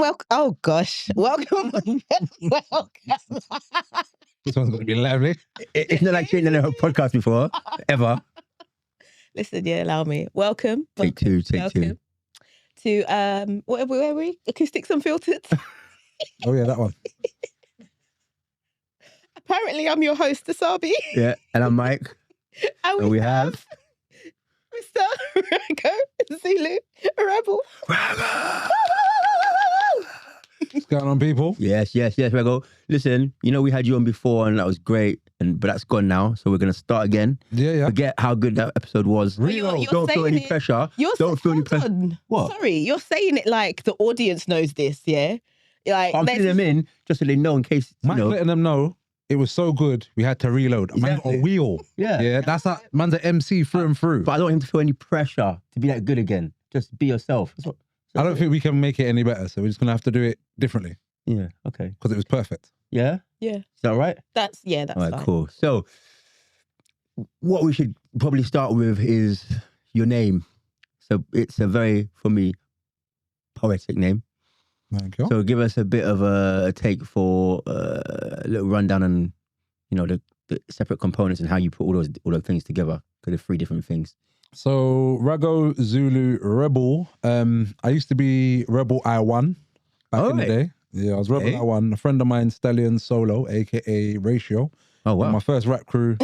welcome. Oh gosh, welcome. Welcome. This one's going to be lively. It's not like she's done a podcast before, ever. Listen, yeah, allow me. Welcome. Take two. To where were we? Acoustics Unfiltered. Oh yeah, that one. Apparently, I'm your host, Asabi. Yeah, and I'm Mike. And we have Mr. Raggo Zulu Rebel. What's going on, people? Yes, Raggo. Listen, you know we had you on before and that was great, but that's gone now. So we're gonna start again. Yeah. Forget how good that episode was. You're Don't feel any pressure. Don't feel any pressure. What? Sorry, you're saying it like the audience knows this, yeah? Like I'm filling them in just so they know in case. Mike's letting them know it was so good we had to reload. Man got a wheel. Yeah. That's that. Man's an MC through and through. But I don't want him to feel any pressure to be that good again. Just be yourself. I don't think we can make it any better, so we're just gonna have to do it differently. Yeah. Okay. Because it was perfect. Yeah. Yeah. Is that right? That's All right, fine. cool. So, what we should probably start with is your name. So, it's a very, for me, poetic name. Thank you. So, give us a bit of a take for a little rundown on, the separate components and how you put all those things together. Because they're three different things. So, Raggo Zulu Rebel. I used to be Rebel I1 back in the day. Yeah, I was Rebel I1. A friend of mine, Stallion Solo, aka Ratio. Oh, wow. My first rap crew.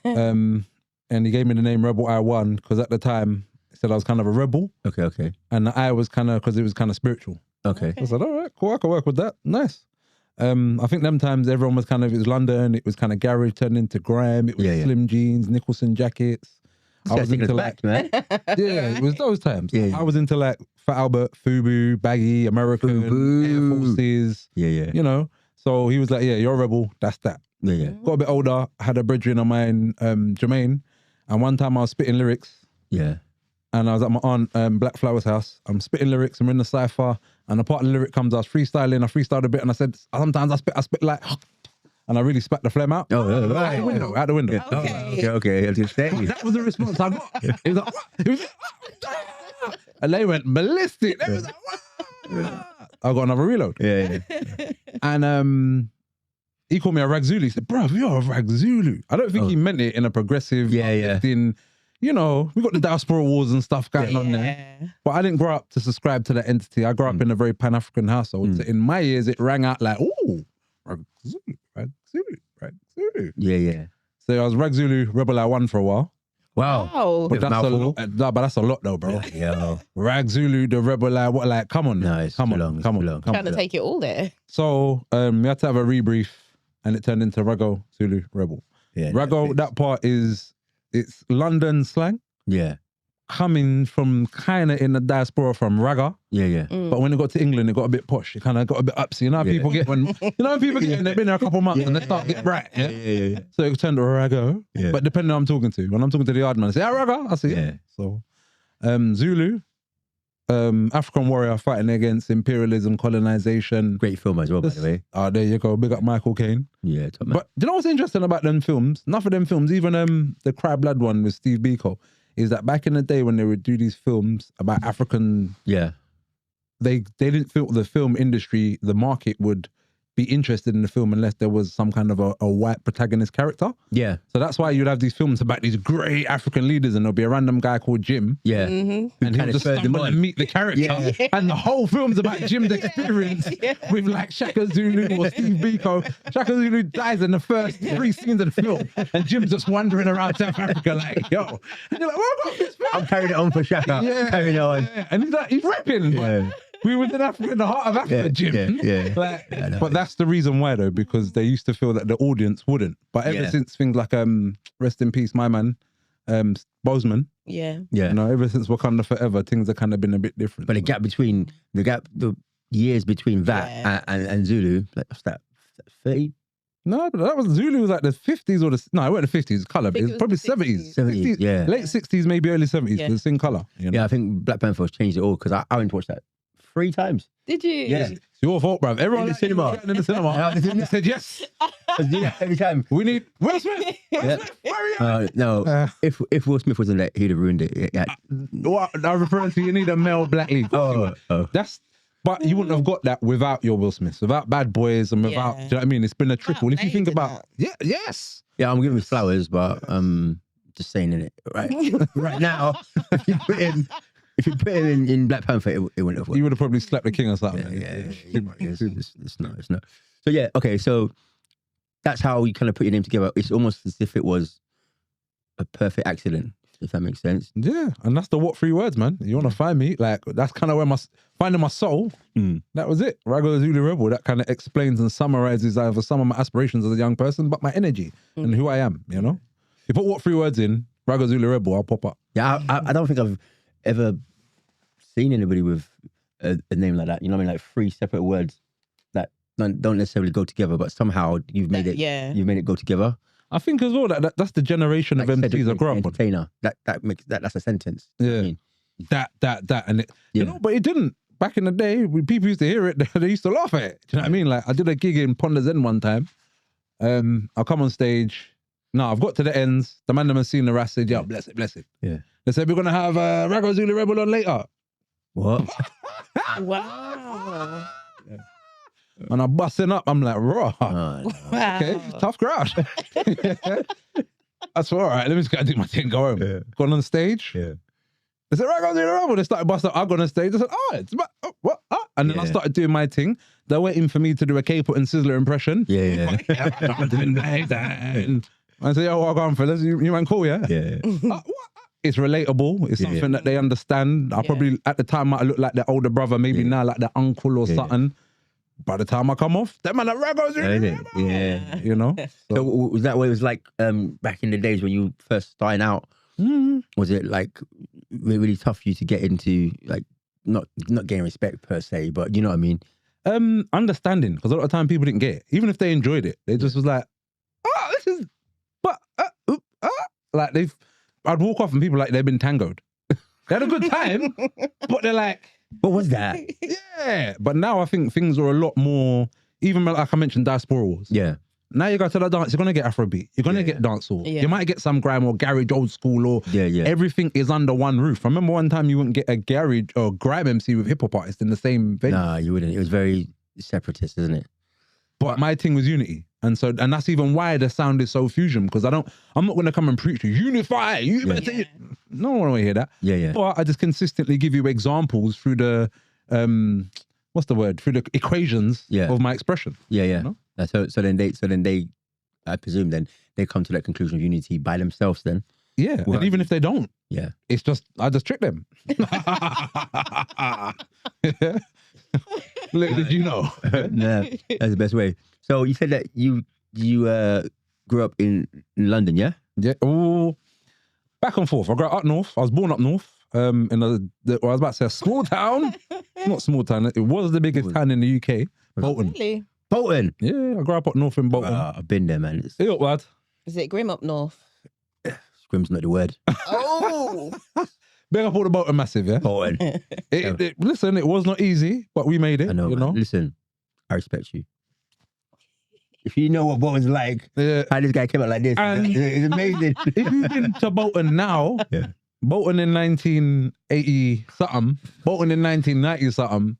And he gave me the name Rebel I1 because at the time he said I was kind of a rebel. Okay. And the I was kind of, because it was kind of spiritual. Okay. I said, all right, cool, I can work with that. Nice. I think them times everyone was it was London, it was kind of garage turned into grime, it was slim jeans, Nicholson jackets. I was into back, man. yeah, it was those times. Yeah. I was into like Fat Albert, Fubu, Baggy, American, Air Forces. Yeah. So he was like, yeah, you're a rebel, that's that. Yeah. Got a bit older, had a brethren of mine, Jermaine, and one time I was spitting lyrics. Yeah. And I was at my aunt Black Flower's house. I'm spitting lyrics, I'm in the cypher, and a part of the lyric comes, I was freestyling, I freestyled a bit, and I said, sometimes I spit like, and I really spat the phlegm out. Oh, right. Out the window. Okay. I was gonna say. That was the response I got. It was like, what? It was like, and they went ballistic. They was like, what? I got another reload. Yeah. And he called me a Rag Zulu. He said, bruv, you're a Rag Zulu. I don't think he meant it in a progressive, uplifting, we got the diaspora wars and stuff going on there. But I didn't grow up to subscribe to that entity. I grew up in a very Pan-African household. So in my ears, it rang out like, ooh, Rag Zulu, Rag Zulu, Rag Zulu. Yeah. So I was Rag Zulu Rebel I1 for a while. Wow. But that's a lot. No, but that's a lot though, bro. Yeah. Rag Zulu, the Rebel I, come on. No, it's come too on. long. Trying to take it all there. So we had to have a rebrief and it turned into Raggo Zulu Rebel. Yeah. Raggo, that part it's London slang. Yeah. Coming from kind of in the diaspora from Ragga. Yeah. But when it got to England, it got a bit posh. It kind of got a bit upsy. You know how people get when, people get, they've been there a couple of months and they start getting bright. Yeah. So it turned to Raggo. Yeah. But depending on who I'm talking to. When I'm talking to the yard man, I say, Ragga, I see it. So Zulu, African warrior fighting against imperialism, colonization. Great film as well, by the way. Oh, there you go. Big up Michael Caine. Yeah, top man. But do you know what's interesting about them films? Enough of them films, even the Cry Blood one with Steve Biko, is that back in the day when they would do these films about African, they didn't feel the film industry, the market would be interested in the film unless there was some kind of a white protagonist character. Yeah. So that's why you'd have these films about these great African leaders and there'll be a random guy called Jim. Yeah. And he'll just stumble and meet the character. Yeah. And the whole film's about Jim's experience with like Shaka Zulu or Steve Biko. Shaka Zulu dies in the first 3 scenes of the film and Jim's just wandering around South Africa like, yo. And you're like, what about this film? I'm carrying it on for Shaka. Carrying it on. Yeah. And he's like, he's rapping. Yeah. We was in Africa, in the heart of Africa, Jim. Yeah. But that's the reason why though, because they used to feel that the audience wouldn't. But ever since things like rest in peace, my man, Bozeman. Yeah. Ever since Wakanda Forever, things have kind of been a bit different. But the years between that and Zulu, like what's that? 30? No, but that was Zulu was like the 50s or it weren't the 50s, colour, but it was probably 70s. 70s, yeah. Late 60s, maybe early 70s, but it's in colour. Yeah, I think Black Panther changed it all because I went to watch that 3 times. Did you? Yeah. It's your fault, bruv. Everyone In the cinema. In the cinema. Said yes. Every time. We need Will Smith. Will Smith. Hurry up. No, if Will Smith wasn't there, he'd have ruined it. What I'm referring to, you need a male black lead. Oh. That's But you wouldn't have got that without your Will Smiths, without Bad Boys, and without, do you know what I mean? It's been a trickle. And if you think about, yes. Yeah, I'm giving him flowers, but just saying in it right right now. If you put him in Black Panther, it wouldn't have worked. You would have probably slapped the king or something. It's not. So yeah, okay. So that's how you kind of put your name together. It's almost as if it was a perfect accident, if that makes sense. Yeah, and that's the what 3 words, man. You want to find me? Like, that's kind of where finding my soul. That was it. Raggo Zulu Rebel. That kind of explains and summarizes either some of my aspirations as a young person, but my energy and who I am. You know, you put what 3 words in Raggo Zulu Rebel, I'll pop up. Yeah, I don't think I've ever seen anybody with a name like that. You know what I mean? Like 3 separate words that don't necessarily go together, but somehow you've made it go together. I think as well that's the generation of MCs I grew up on. Entertainer. That's a sentence. Yeah. I mean, that, and it, you know, but it didn't. Back in the day, when people used to hear it, they used to laugh at it. Do you know what I mean? Like, I did a gig in Ponders End one time. I'll come on stage. No, I've got to the ends. The man that seen the rest said, "Yeah, bless it." Yeah. They said, "We're gonna have Raggo Zulu Rebel on later." What? Wow. And I'm busting up. I'm like, raw. Wow. Okay, tough crowd. I said, all right, let me just go do my thing, go home. Yeah. Gone on stage. Yeah. They said, Raggo Zulu Rebel. They started busting up. I got on stage. I said, what? And then I started doing my thing. They're waiting for me to do a K-put and Sizzler impression. Yeah. I'm doing like that. I said, yo, well, go on, fellas. You ain't cool, yeah? Yeah. What? It's relatable. It's something that they understand. I probably, at the time, might look like their older brother, maybe now like their uncle or something. By the time I come off, that man, Raggo Zulu Rebel. Yeah. You know? So was that what it was like back in the days when you first starting out? Was it like really tough for you to get into, like, not getting respect per se, but you know what I mean? Understanding, because a lot of time people didn't get it. Even if they enjoyed it, they just was like, oh, this is, but, like I'd walk off and people like they've been tangoed. They had a good time, but they're like, what was that? Yeah. But now I think things are a lot more, even like I mentioned, diaspora wars. Yeah. Now you go to the dance, you're going to get Afrobeat. You're going to get dancehall. Yeah. You might get some grime or garage old school or everything is under one roof. I remember one time you wouldn't get a garage or grime MC with hip hop artists in the same venue. Nah, you wouldn't. It was very separatist, isn't it? But my thing was unity. And that's even why the sound is so fusion, because I'm not going to come and preach to unify. You better no one want to hear that. Yeah. But I just consistently give you examples through the, what's the word? Through the equations of my expression. Yeah. You know? So then they, I presume then they come to that conclusion of unity by themselves then. Yeah. Well, and even if they don't. Yeah. It's just, I just trick them. Look, did you know? Nah, that's the best way. So you said that you grew up in London, yeah? Yeah. Oh, back and forth. I grew up north. I was born up north. I was about to say a small town. Not small town. It was the biggest town in the UK. Bolton. Really? Bolton? Yeah, I grew up north in Bolton. I've been there, man. Hey, up, lad. Is it grim up north? Grim's not the word. Oh! Big up all the Bolton massive, yeah? Bolton. Listen, it was not easy, but we made it. I know, you know? Listen, I respect you. If you know what Bolton's like, how this guy came out like this, it's amazing. If you've been to Bolton now, Bolton in 1980 something, Bolton in 1990 something,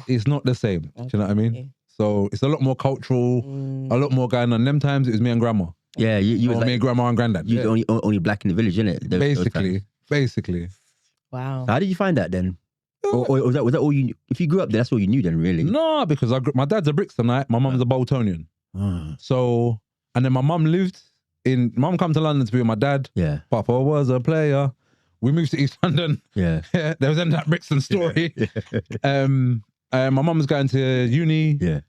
it's not the same. Do you know what I mean? So it's a lot more cultural, a lot more going on. Them times it was me and grandma. Yeah, you was like, me and grandma and granddad. You were the only black in the village, innit? Basically. Wow. How did you find that then? Or was that all you knew? If you grew up there, that's all you knew then, really? No, because my dad's a Brixtonite, my mum's a Boltonian. So, and then my mum come to London to be with my dad. Yeah. Papa was a player. We moved to East London. Yeah. There was that Brixton story. My mum was going to uni. Yeah.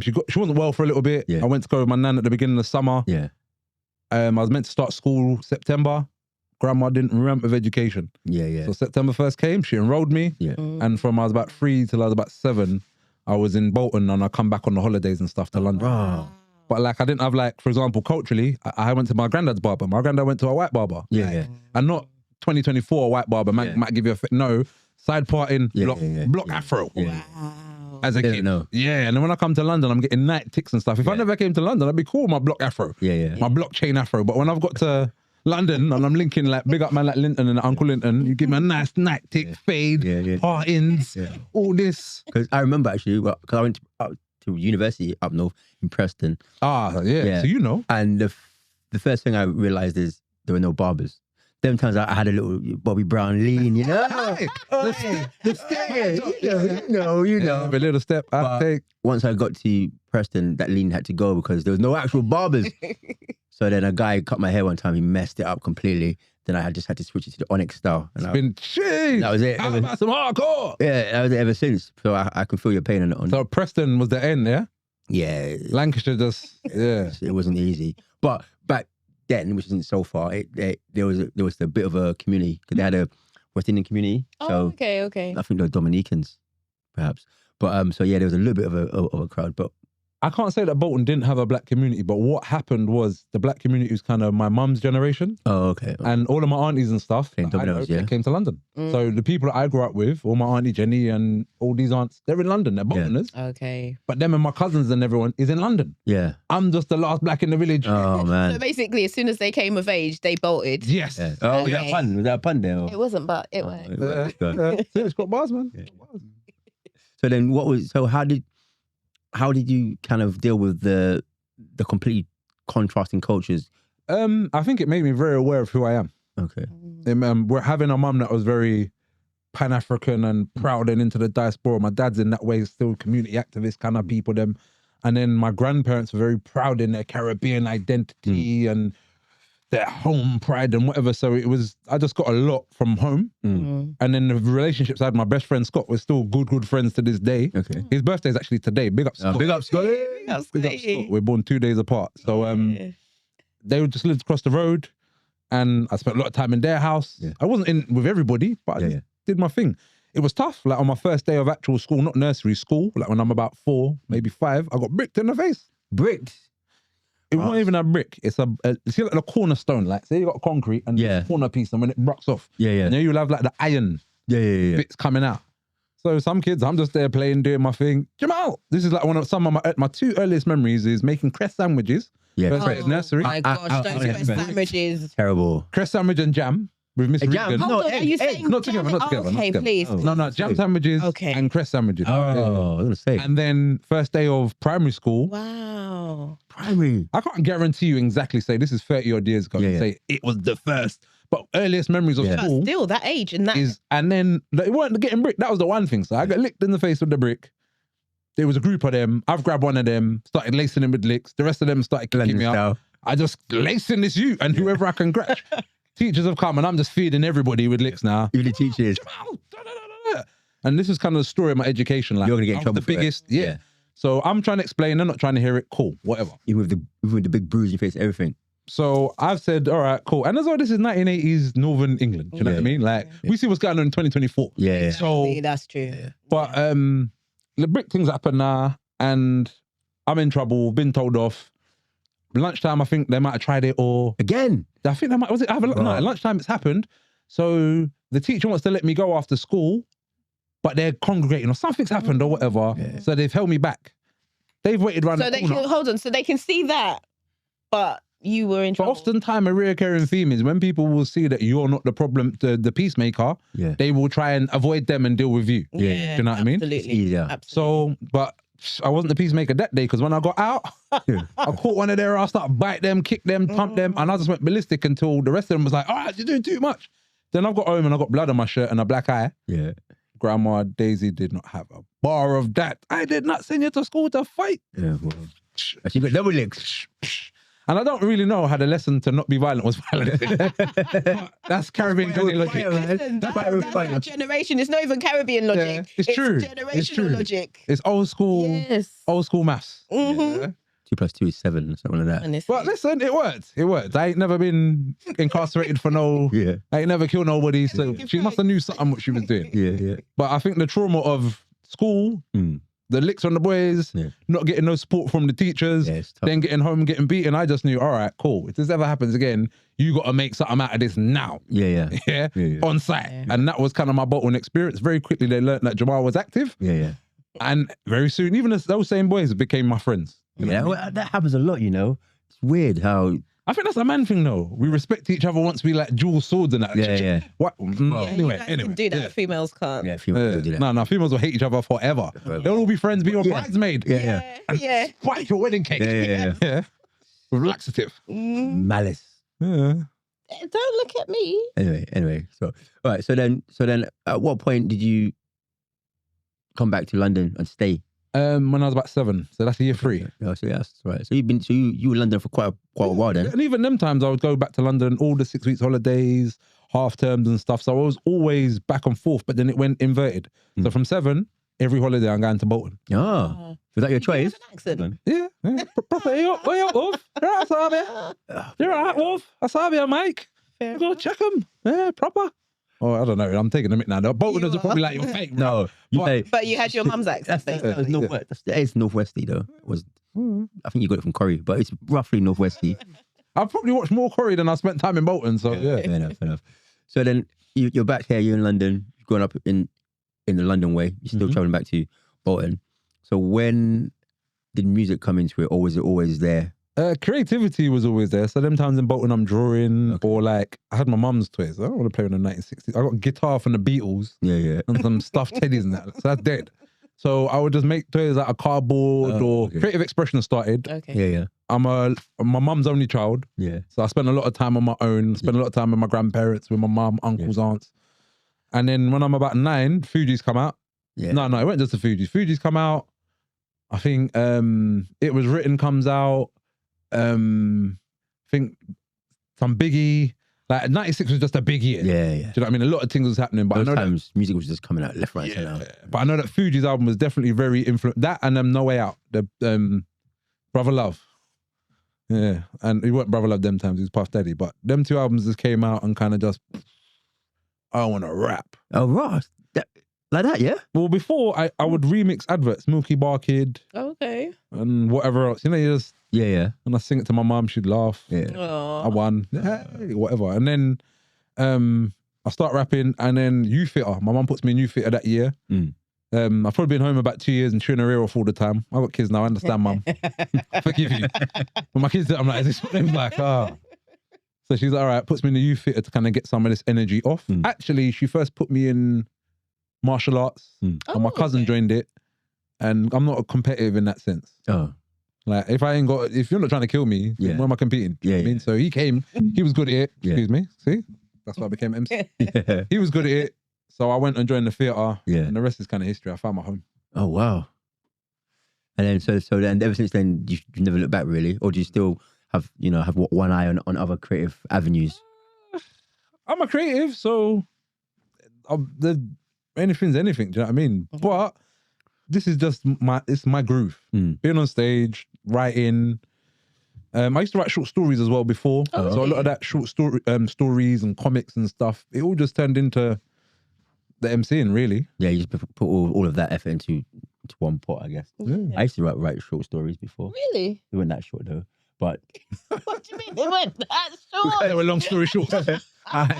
She wasn't well for a little bit. Yeah. I went to go with my nan at the beginning of the summer. Yeah. I was meant to start school September. Grandma didn't remember of education. Yeah. So September 1st came, she enrolled me. Yeah. And from I was about 3 till I was about 7, I was in Bolton and I come back on the holidays and stuff to London. Wow. But like, I didn't have like, for example, culturally, I went to my granddad's barber. My granddad went to a white barber. Yeah. And not 2024 white barber, might give you no, side parting, block afro. Yeah. Wow. As a kid. Yeah, and then when I come to London, I'm getting night ticks and stuff. If I never came to London, I'd be cool with my block afro. Yeah. My blockchain afro. But when I've got to London, and I'm linking like big up man like Linton and Uncle Linton. You give me a nice night tick, fade, partings, all this. Because I remember actually, because I went to university up north in Preston. So you know. And the first thing I realized is there were no barbers. Them times I had a little Bobby Brown lean, you know? The step, you know. A little step I take. Once I got to Preston, that lean had to go because there was no actual barbers. So then a guy cut my hair one time, he messed it up completely. Then I just had to switch it to the Onyx style. And that was it. How about some hardcore? Yeah, that was it ever since. So I can feel your pain on it. So Preston was the end, yeah? Yeah. Lancashire just, It wasn't easy. But back then, which isn't so far, there was a bit of a community because they had a West Indian community. So okay. I think they were Dominicans, perhaps. But so yeah, there was a little bit of a crowd. But I can't say that Bolton didn't have a black community, but what happened was the black community was kind of my mum's generation. Oh, okay. And all of my aunties and stuff they came to London. So the people that I grew up with, all my auntie Jenny and all these aunts, they're in London. They're Boltoners. Okay. But them and my cousins and everyone is in London. Yeah. I'm just the last black in the village. Oh, man. So basically, as soon as they came of age, they bolted. Yes. Yeah. Oh, was that fun? Was that a pun there? Or? It wasn't, but it worked. It's got bars, man. Yeah. So then how did you kind of deal with the complete contrasting cultures? I think it made me very aware of who I am. Okay. We're having a mum that was very Pan-African and proud and into the diaspora. My dad's in that way still community activist kind of people. And then my grandparents were very proud in their Caribbean identity and their home pride and whatever. So I just got a lot from home. And then the relationships I had, my best friend Scott, we're still good friends to this day. Okay. His birthday is actually today. Big up Scott. Big up Scott. Big up Scott. We're born 2 days apart. So they just lived across the road and I spent a lot of time in their house. Yeah. I wasn't in with everybody, but I just did my thing. It was tough. Like on my first day of actual school, not nursery, school, like when I'm about 4, maybe 5, I got bricked in the face. Bricked? It wasn't even a brick. It's see like the cornerstone. Like say you got concrete and the corner piece, and when it rocks off, and then you'll have like the iron bits coming out. So some kids, I'm just there playing, doing my thing. Jamal, this is like some of my 2 earliest memories is making cress sandwiches. Yeah, nursery. My gosh, those cress sandwiches. Terrible. Cress sandwich and jam. With Miss Regan. Hold on, are you saying not together, not together. Okay, please. No, jam sandwiches and cress sandwiches. Oh, I was gonna say. And then first day of primary school. Wow. Primary. I can't guarantee you exactly say this is 30 odd years ago. Say it was the first, but earliest memories of school. But still, that age and that and then they weren't getting bricked. That was the one thing. So I got licked in the face with the brick. There was a group of them. I've grabbed one of them, started lacing him with licks. The rest of them started kicking me out. I just lacing this you and whoever I can scratch. Teachers have come and I'm just feeding everybody with licks now. Even the teachers. And this is kind of the story of my education. Like, you're going to get in trouble the biggest, yeah. So I'm trying to explain, they're not trying to hear it, cool, whatever. Even with the big bruise in your face, everything. So I've said, all right, cool. And as well, this is 1980s Northern England, do you know what I mean? Like, we see what's going on in 2024. Yeah. So that's true. But the brick things happen now and I'm in trouble, been told off. Lunchtime, I think they might have tried it or... Again? I think they might... Was it? No, at lunchtime it's happened. So the teacher wants to let me go after school, but they're congregating or something's happened or whatever. Yeah. So they've held me back. They've waited around the corner. Hold on, so they can see that, but you were in trouble. But oftentimes a recurring theme is when people will see that you're not the problem, the peacemaker, they will try and avoid them and deal with you. Yeah. Do you know what I mean? Absolutely. Yeah. So, but... I wasn't the peacemaker that day because when I got out, I caught one of their ass, started bite them, kick them, pump them, and I just went ballistic until the rest of them was like, all right, you're doing too much. Then I got home and I got blood on my shirt and a black eye. Yeah. Grandma Daisy did not have a bar of that. I did not send you to school to fight. Yeah, well. She got double licks. And I don't really know how the lesson to not be violent was violent. That's Caribbean logic. That generation, it's not even Caribbean logic. Yeah, it's true. Generational logic. It's old school. Yes. Old school maths. Mm-hmm. 2 + 2 is 7, something like that. But listen, it worked. It worked. I ain't never been incarcerated for no. Yeah. I ain't never killed nobody. So she must have knew something what she was doing. Yeah. But I think the trauma of school, the licks on the boys, not getting no support from the teachers, then getting home and getting beaten. I just knew, all right, cool. If this ever happens again, you got to make something out of this now. Yeah. On site. Yeah. And that was kind of my Bolton experience. Very quickly, they learned that Jamal was active. Yeah. And very soon, even those same boys became my friends. Well, that happens a lot, you know. It's weird how I think that's a man thing, though. We respect each other once we like dual swords and that. Yeah. What? Well, anyway, you can do that. Females can't. Yeah, females will do that. No, females will hate each other forever. They'll all be friends, be your bridesmaid. Yeah. Spike your wedding cake. Yeah. With laxative. Malice. Yeah. Don't look at me. Anyway. So, all right. So then, at what point did you come back to London and stay? When I was about 7, so that's year 3. Oh, so that's right. So you were in London for quite a while then. And even them times, I would go back to London all the 6 weeks holidays, half terms and stuff. So I was always back and forth, but then it went inverted. So from 7, every holiday I'm going to Bolton. Oh, was that your choice? Accent. Yeah. Proper. Hey up, Wolf. You're right, Asabi. You're right, Wolf. Asabi, Mike. Go check them. Yeah, proper. Oh, I don't know. I'm taking a minute now. Bolton is probably like your fake. No, but you had your mum's accent. It's northwest. It's northwesty though. I think you got it from Corrie, but it's roughly northwesty. I've probably watched more Corrie than I spent time in Bolton. So yeah. Fair enough. So then you're back here. You're in London. You're growing up in the London way. You're still traveling back to Bolton. So when did music come into it, or was it always there? Creativity was always there. So them times in Bolton, I'm drawing, or like I had my mum's toys. I don't want to play in the 1960s. I got a guitar from the Beatles, and some stuffed teddies and that. So that's dead. So I would just make toys out of cardboard, or creative expression started. Okay. I'm my mum's only child. Yeah. So I spent a lot of time on my own. Spent a lot of time with my grandparents, with my mum, uncles, aunts. And then when I'm about 9, Fugees come out. Yeah. No, it wasn't just the Fugees. Fugees come out. I think It Was Written comes out. I think some Biggie, like 96 was just a big year. Yeah. Do you know what I mean? A lot of things was happening, but those I know times music was just coming out left, right, center. But I know that Fugees' album was definitely very influential. That and No Way Out, the Brother Love. Yeah, and he wasn't Brother Love them times, he was Puff Daddy, but them 2 albums just came out and kind of just, I want to rap. Oh, right. Like that, yeah? Well, before I would remix adverts, Milky Bar Kid. Okay. And whatever else. You just... Yeah. And I sing it to my mum, she'd laugh. Yeah. I won. Hey, whatever. And then I start rapping, and then Youth Fitter. My mum puts me in Youth Fitter that year. I've probably been home about 2 years and chewing her ear off all the time. I've got kids now, I understand, mum. Forgive you. But my kids, I'm like, is this what they're like? So she's like, all right, puts me in the Youth Fitter to kind of get some of this energy off. Actually, she first put me in martial arts, and my cousin joined it, and I'm not competitive in that sense. Like if you're not trying to kill me, where am I competing? Yeah, I mean, so he came, he was good at it. Excuse me, see, that's why I became MC. He was good at it, so I went and joined the theatre. And the rest is kind of history. I found my home. Oh wow! And then so then ever since then you never looked back really, or do you still have one eye on other creative avenues? I'm a creative, so anything's anything. Do you know what I mean? But this is just my groove. Being on stage, writing. I used to write short stories as well before. So a lot of that short stories and comics and stuff, it all just turned into the MCing, really. Yeah, you just put all of that effort into one pot, I guess. I used to write short stories before. Really? They weren't that short though. But what do you mean they weren't that short? They were long story short. It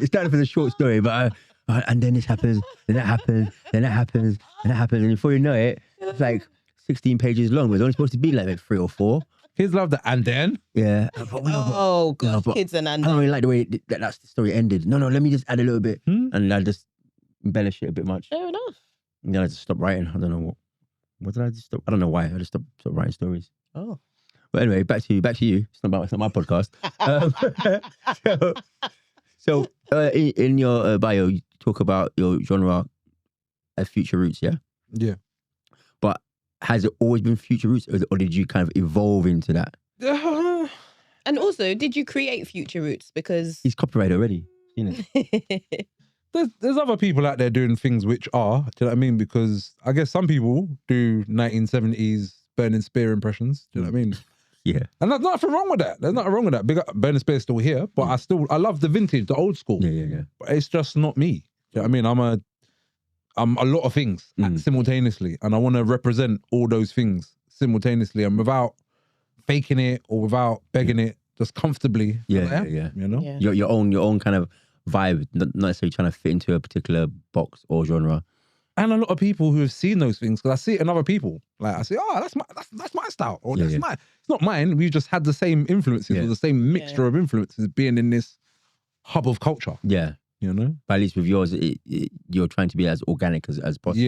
started as a short story, but and then this happens, then that happens, then that happens, then that happens, and before you know it, it's like 16 pages long. It was only supposed to be like 3 or 4. Kids love the and then. Yeah. God, kids and then. I don't really like the way that's the story ended. No, let me just add a little bit, and I just embellish it a bit much. Fair enough. And then I just stopped writing. I don't know what did I just stop? I don't know why. I just stopped writing stories. Oh. But anyway, back to you. It's not my podcast. So in your bio, you talk about your genre as future roots, yeah? Yeah. But has it always been future roots, or did you kind of evolve into that? And also, did you create future roots? Because he's copyrighted already, you know. There's other people out there doing things which are, do you know what I mean? Because I guess some people do 1970s Burning Spear impressions, do you know what I mean? Yeah. And there's nothing wrong with that. There's nothing wrong with that. Big up, Burning Spear's still here, but I love the vintage, the old school. Yeah. But it's just not me. Do you know what I mean? I'm a lot of things simultaneously, and I want to represent all those things simultaneously, and without faking it or without begging it, just comfortably. Yeah. You know? Yeah. Your own kind of vibe, not necessarily trying to fit into a particular box or genre. And a lot of people who have seen those things, because I see it in other people. Like I say, oh, that's my style, or that's my. It's not mine. We've just had the same influences, or the same mixture of influences, being in this hub of culture. Yeah, you know. But at least with yours, you're trying to be as organic as possible.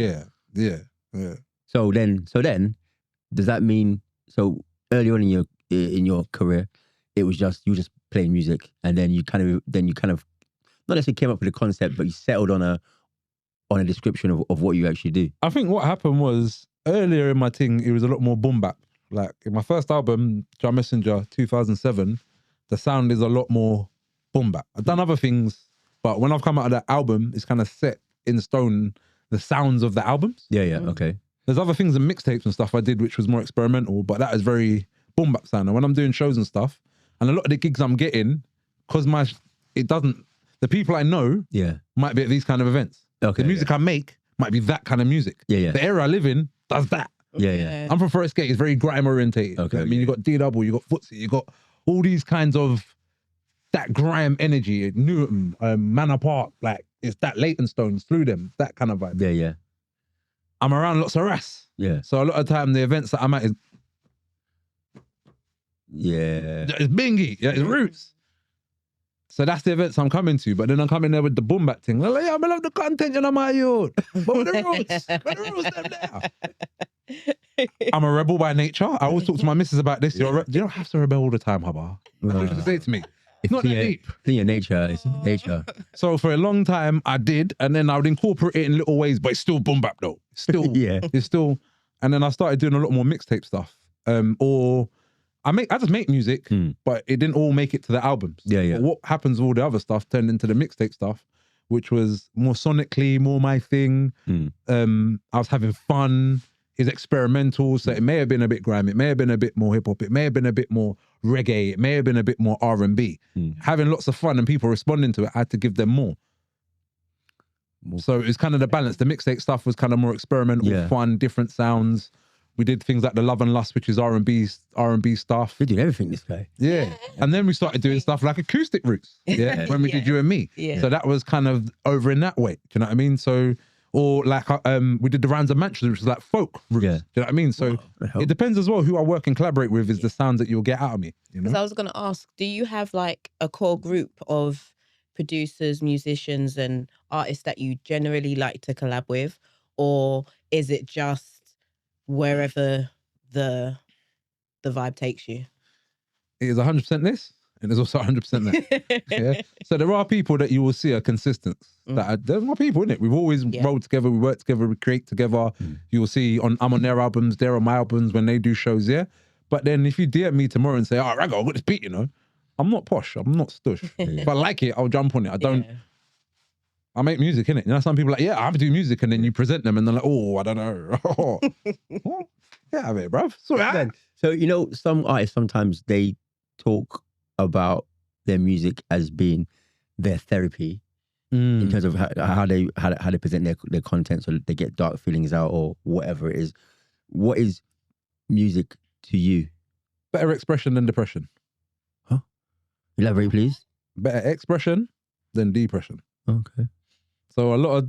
Yeah. So then, does that mean early on in your career, it was just you were just playing music, and then you kind of not necessarily came up with a concept, but you settled on a description of what you actually do? I think what happened was earlier in my thing, it was a lot more boom bap. Like in my first album, Jar Messenger, 2007, the sound is a lot more boom bap. I've done other things, but when I've come out of that album, it's kind of set in stone the sounds of the albums. Yeah, okay. There's other things and mixtapes and stuff I did which was more experimental, but that is very boom bap sound. And when I'm doing shows and stuff, and a lot of the gigs I'm getting, because the people I know might be at these kind of events. Okay, the music I make might be that kind of music. The era I live in does that. I'm from Forest Gate. It's very grime orientated. Okay, I mean, you got D-Double, you got Footsie, you got all these kinds of that grime energy. Newton, Manor Park, like it's that Leytonstones through them, that kind of vibe. Yeah. I'm around lots of ras. So a lot of time the events that I'm at is it's bingy, it's roots. So that's the events I'm coming to, but then I'm coming there with the boom bap thing. Like, I love the content, you know, my youth. But with the roots, them there. I'm a rebel by nature. I always talk to my missus about this. You don't have to rebel all the time, Hubba. That's what say to me. It's not that deep. It's in your nature. It's nature. So for a long time, I did, and then I would incorporate it in little ways, but it's still boom bap though. It's still, it's still. And then I started doing a lot more mixtape stuff, I just make music, but it didn't all make it to the albums. But what happens with all the other stuff turned into the mixtape stuff, which was more sonically, more my thing. I was having fun. It's experimental, so it may have been a bit grime. It may have been a bit more hip hop. It may have been a bit more reggae. It may have been a bit more R&B. Having lots of fun and people responding to it, I had to give them more. So it was kind of the balance. The mixtape stuff was kind of more experimental, fun, different sounds. We did things like the Love and Lust, which is R&B stuff. We did everything, this guy. And then we started doing stuff like acoustic roots. When we did You and Me. So that was kind of over in that way. Do you know what I mean? So, or like we did the Rounds of Manchester, which was like folk roots. Do you know what I mean? So it depends as well who I work and collaborate with is the sounds that you'll get out of me. You know? Because I was going to ask, do you have like a core group of producers, musicians and artists that you generally like to collab with? Or is it just wherever the vibe takes you? It is 100% this, and there's also 100% that. So there are people that you will see are consistent. There's more people, isn't it? We've always rolled together, we work together, we create together. You will see I'm on their albums, they're on my albums when they do shows, But then if you DM me tomorrow and say, oh, Raggo, I've got this beat, you know, I'm not posh, I'm not stush. If I like it, I'll jump on it. I don't. I make music, innit? You know, some people are like, I have to do music, and then you present them and they're like, oh, I don't know. Get out of it, bruv. So, you know, some artists, sometimes they talk about their music as being their therapy in terms of how they present their content, so they get dark feelings out or whatever it is. What is music to you? Better expression than depression. Huh? Elaborate, please. Better expression than depression. Okay. So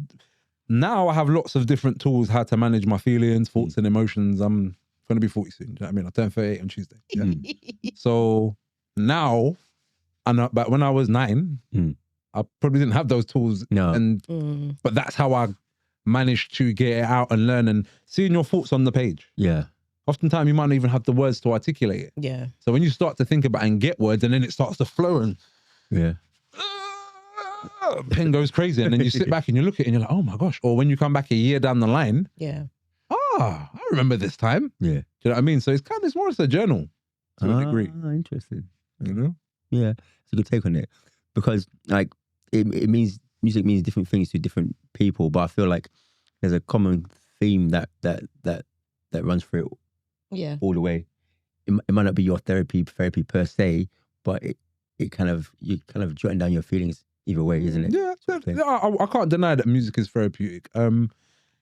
now I have lots of different tools how to manage my feelings, thoughts and emotions. I'm going to be 40 soon. Do you know what I mean? I turn 38 on Tuesday. So now, but when I was 9, I probably didn't have those tools. No. But that's how I managed to get it out and learn and seeing your thoughts on the page. Oftentimes you might not even have the words to articulate it. So when you start to think about and get words and then it starts to flow and pen goes crazy, and then you sit back and you look at it and you're like, oh my gosh. Or when you come back a year down the line, I remember this time. Do you know what I mean? So it's more as a journal to a degree. Interesting. You know? Yeah, it's a good take on it, because like it means music means different things to different people, but I feel like there's a common theme that runs through it all the way. It might not be your therapy per se, but you kind of jotting down your feelings either way, isn't it? Yeah, I can't deny that music is therapeutic.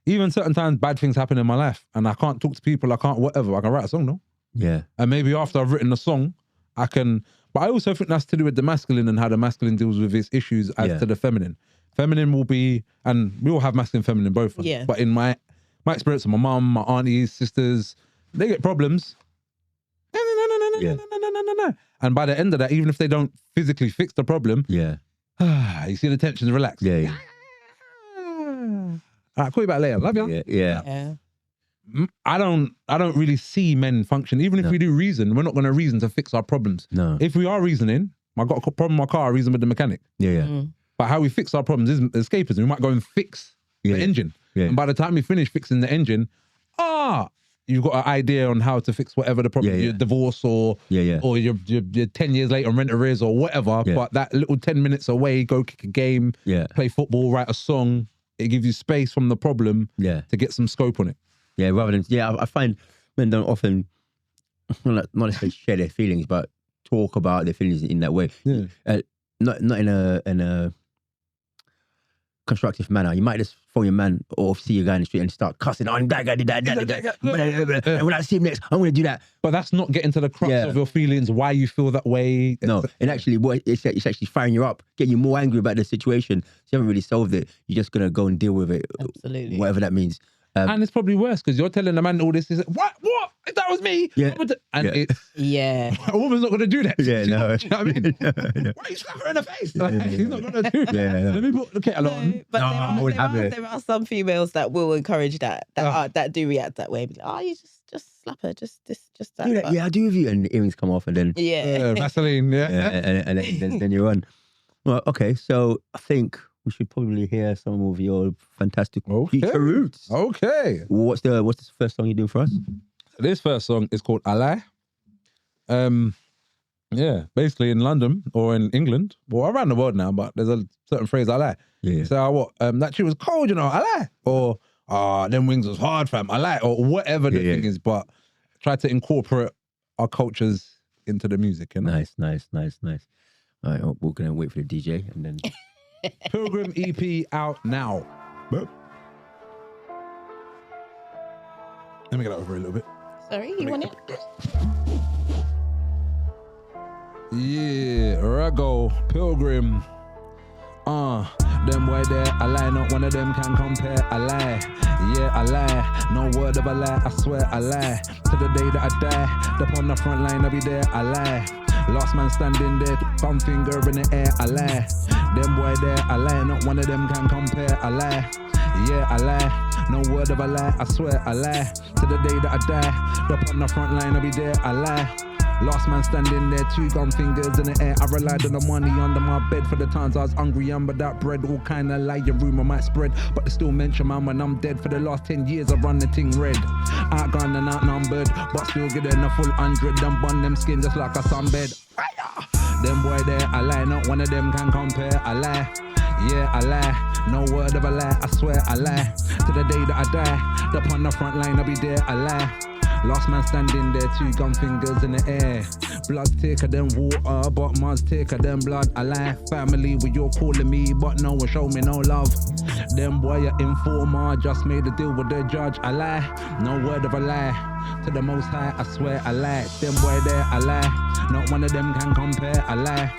Even certain times bad things happen in my life and I can't talk to people, I can't whatever, I can write a song, no? Yeah. And maybe after I've written a song, I can But I also think that's to do with the masculine and how the masculine deals with its issues as to the feminine. Feminine will be, and we all have masculine and feminine both. Yeah. But in my experience, my mum, my aunties, sisters, they get problems. And by the end of that, even if they don't physically fix the problem, you see the tensions relax. Yeah. All right, call you back later. Love you. Yeah. I don't really see men function. Even if we do reason, we're not going to reason to fix our problems. No. If we are reasoning, I got a problem with my car, I reason with the mechanic. Yeah. But how we fix our problems is escapism. We might go and fix the engine. Yeah. And by the time we finish fixing the engine, you've got an idea on how to fix whatever the problem, your divorce or you're 10 years late on rent arrears or whatever. But that little 10 minutes away, go kick a game, play football, write a song, it gives you space from the problem to get some scope on it. Yeah, rather than, I find men don't often, not necessarily share their feelings, but talk about their feelings in that way. Yeah. Not in a constructive manner. You might just phone your man or see a guy in the street and start cussing on that guy did that. And when I see him next, I'm going to do that. But that's not getting to the crux of your feelings, why you feel that way. No, and actually, it's actually firing you up, getting you more angry about the situation. So you haven't really solved it. You're just going to go and deal with it. Absolutely. Whatever that means. And it's probably worse because you're telling the man all this. Is what? If that was me? Yeah. And a woman's not going to do that. Yeah, no. You know what I mean? Why are you slapping her in the face? Like, he's not going to do that. Yeah. Let me put the kettle on. But there are some females that will encourage that do react that way. Like, you just slap her, just that. Do that. Yeah, I do with you. And the earrings come off and then Vaseline. And then you're on. Well, okay, so I think we should probably hear some of your fantastic future roots. Okay. What's the first song you're doing for us? This first song is called I Lie. Basically in London or in England, or around the world now, but there's a certain phrase, I lie. Yeah. So that tree was cold, I lie. Or, them wings was hard, fam, I lie. Or whatever the thing is, but try to incorporate our cultures into the music, Nice. All right, we're going to wait for the DJ and then... Pilgrim EP out now. Let me get over a little bit. Sorry, you want it? Yeah, Raggo, Pilgrim. Them way there, I lie, not one of them can compare. I lie, yeah, I lie. No word of a lie, I swear I lie. To the day that I die, up on the front line, I'll be there, I lie. Last man standing there, thumb finger in the air, I lie. Them boy there, I lie, not one of them can compare, I lie. Yeah, I lie, no word of a lie, I swear I lie. To the day that I die, up on the front line, I'll be there, I lie. Last man standing there, 2 gun fingers in the air. I relied on the money under my bed for the times I was hungry and without bread. All kind of lying rumor might spread, but they still mention man when I'm dead. For the last 10 years I run the thing red. Outgunned and outnumbered, but still getting a full 100. Them bun them skin just like a sunbed. Them boy there, I lie, not one of them can compare. I lie, yeah, I lie. No word of a lie, I swear I lie. To the day that I die, up on the front line I'll be there, I lie. Last man standing there, 2 gun fingers in the air. Blood thicker than water, but man's thicker than blood. I lie, family, well, you're calling me, but no one show me no love. Them boy, a informer, just made a deal with the judge. I lie, no word of a lie. To the most high, I swear I lie. Them boy there, I lie. Not one of them can compare, I lie.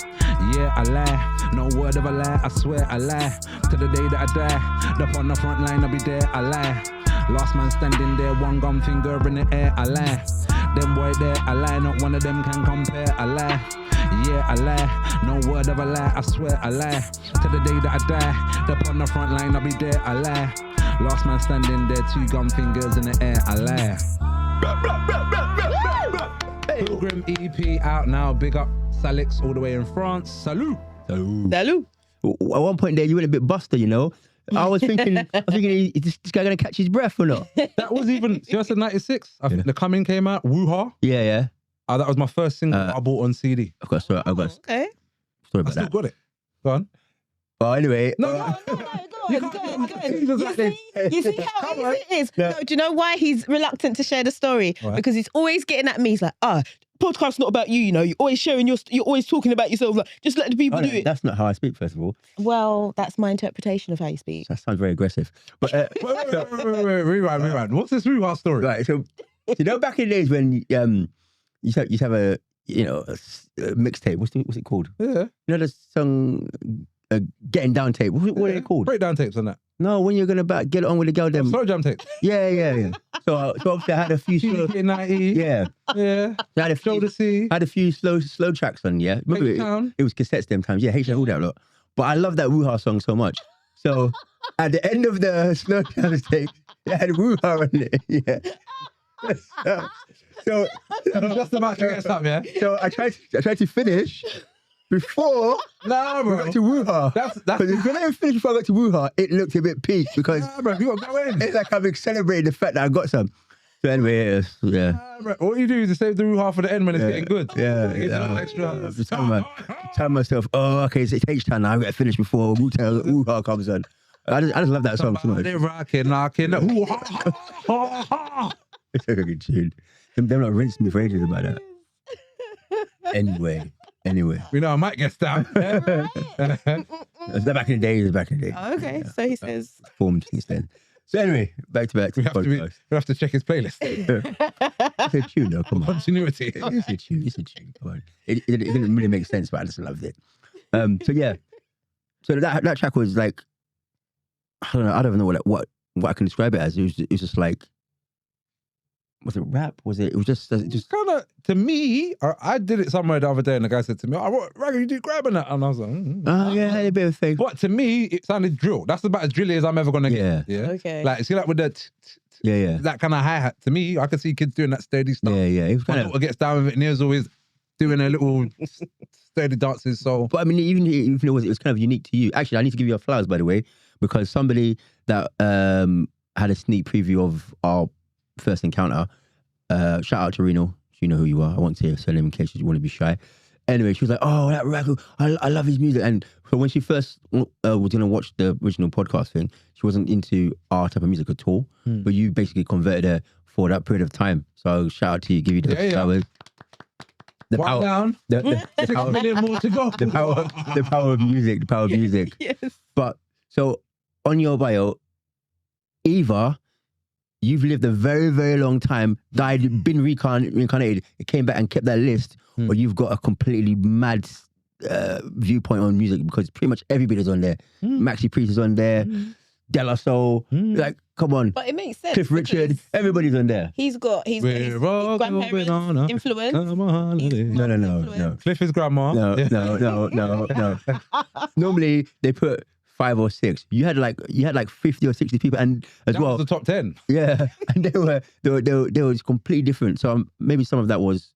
Yeah, I lie. No word of a lie, I swear I lie. To the day that I die, up on the front line, I'll be there, I lie. Last man standing there, 1 gun finger in the air, I lie. Them boy there, I lie, not one of them can compare, I lie. Yeah, I lie, no word of a lie, I swear I lie. To the day that I die, up on the front line, I'll be there, I lie. Last man standing there, 2 gun fingers in the air, I lie. Pilgrim EP out now, big up Salix all the way in France. Salut! Salut! At one point there, you went a bit Buster, I was thinking, is this guy going to catch his breath or not? That was even, see, I said 96. I think The Coming came out, Woo-Ha. Yeah. That was my first single I bought on CD. I've got a story about okay. Story about I still that. got it. Go on. Well, anyway. No, go on. You see how easy it is? No, do you know why he's reluctant to share the story? Right. Because he's always getting at me. He's like, podcast's not about you, you're always sharing you're always talking about yourself. Like, just let the people do it. That's not how I speak, first of all. Well, that's my interpretation of how you speak. That sounds very aggressive. But wait, rewind. What's this Woo-Ha story? Right, so back in the days when you used to have a you know, a mixtape. What's it called? Yeah. You know the song Getting Down tape. What are they called? Breakdown tapes on that. No, when you're gonna get it on with the girl, them. Slow jam tapes. Yeah. So obviously I had a few slow. 90. Yeah. Yeah. So I had a few, Show to see. I had a few slow tracks on. Yeah. Remember it was cassettes them times. Yeah, H-Town, all that lot. But I love that Woo-Ha song so much. So at the end of the slow jam tape, it had Woo-Ha on it. Yeah. So just about to get something, yeah. So I tried to finish before we got to Woo-Ha. That's because when I finished before I got to Woo-Ha, it looked a bit peak because bro, you got to go in. It's like I'm celebrating the fact that I got some. So anyway, yeah. Bro, all you do is save the Woo-Ha for the end when it's getting good. Yeah. Extra. I'm telling myself, oh, okay, it's H-Town now. I've got to finish before Woo-Ha comes on. I just love that song so much. They're rocking. Woo-Ha. It's a good tune. Them like rinsed me for ages about that. Anyway. We know I might get stabbed. It's back in the day. Oh, okay, yeah. So he says. Formed since then. So anyway, back to we have to check his playlist. It's a tune though, come on. Continuity. It's a tune, come on. It didn't really make sense, but I just loved it. So yeah. So that track was like, I don't know what I can describe it as. It was just like, was it rap? Was it? It was just kind of, to me. I did it somewhere the other day, and the guy said to me, "Oh, Raggo, you do grabbing that?" And I was like, "Oh yeah, I had a bit of thing." But to me, it sounded drill. That's about as drilly as I'm ever gonna get. Yeah. Okay. Like, see, like with the that kind of hi hat. To me, I can see kids doing that steady stuff. Yeah. It was My daughter gets down with it, and Nia's always doing her little steady dances. So, but I mean, even it was kind of unique to you. Actually, I need to give you your flowers, by the way, because somebody that had a sneak preview of our first encounter. Shout out to Reno. You know who you are. I won't say her surname in case you want to be shy. Anyway, she was like, "Oh, that Raggo, I love his music." And so when she first was gonna watch the original podcast thing, she wasn't into our type of music at all. But you basically converted her for that period of time. So shout out to you. Give you the flowers. The power down. The 6 million more to go. The power of music. The power of music. Yes. But so on your bio, Eva. You've lived a very, very long time, died, been reincarnated, it came back and kept that list, or you've got a completely mad viewpoint on music because pretty much everybody's on there. Maxi Priest is on there, De La Soul, like, come on. But it makes sense. Cliff Richard, everybody's on there. He's got his grandparents influence. No. Cliff is grandma. No. Normally, they put 5 or 6. You had like 50 or 60 people, and as well was the top 10. Yeah, and they were completely different. So maybe some of that was